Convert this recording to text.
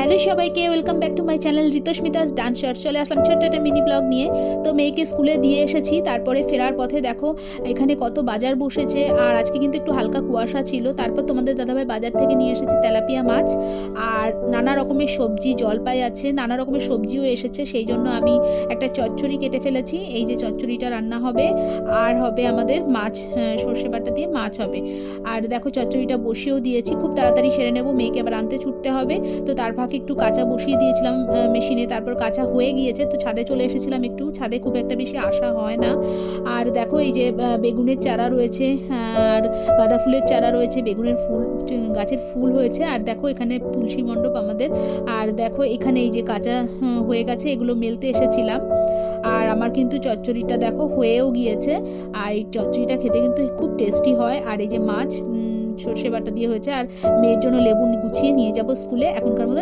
Hello সবাইকে, welcome back to my channel Ritusmita's dance shorts. চলে আসলাম ছোট্ট একটা মিনি ব্লগ নিয়ে। তো মেয়েকে স্কুলে দিয়ে এসেছি, তারপরে ফেরার পথে দেখো এখানে কত বাজার বসেছে। আর আজকে কিন্তু একটু হালকা কুয়াশা ছিল। তারপর তোমাদের দাদাভাই বাজার থেকে নিয়ে এসেছে তেলাপিয়া মাছ আর নানা রকমের সবজি, জলপাই আছে, নানা রকমের সবজিও এসেছে। সেই জন্য আমি একটা চচ্চড়ি কেটে ফেলেছি। এই যে চচ্চড়িটা রান্না হবে, আর হবে আমাদের মাছ, সর্ষে বাটা দিয়ে মাছ হবে। আর দেখো চচ্চড়িটা বসিয়েও দিয়েছি, খুব তাড়াতাড়ি সেরে নেবো, মেয়েকে আবার আনতে ছুটতে হবে। তো তার ফাঁকে একটু কাঁচা বসিয়ে দিয়েছিলাম মেশিনে, তারপর কাঁচা হয়ে গিয়েছে। তো ছাদে চলে এসেছিলাম, একটু ছাদে খুব একটা বেশি আসা হয় না। আর দেখো এই যে বেগুনের চারা রয়েছে, আর গাঁদা ফুলের চারা রয়েছে, বেগুনের ফুল গাছের ফুল হয়েছে। আর দেখো এখানে তুলসী মণ্ডপ আমাদের। আর দেখো এখানে এই যে কাঁচা হয়ে গেছে, এগুলো মেলতে এসেছিলাম। আর আমার কিন্তু চচ্চড়িটা দেখো হয়েও গিয়েছে। আর এই চচ্চড়িটা খেতে কিন্তু খুব টেস্টি হয়। আর এই যে মাছ সর্ষে বাটা দিয়ে হয়েছে। আর মেয়ের জন্য লেবু গুছিয়ে নিয়ে যাব স্কুলে এখনকার মতো।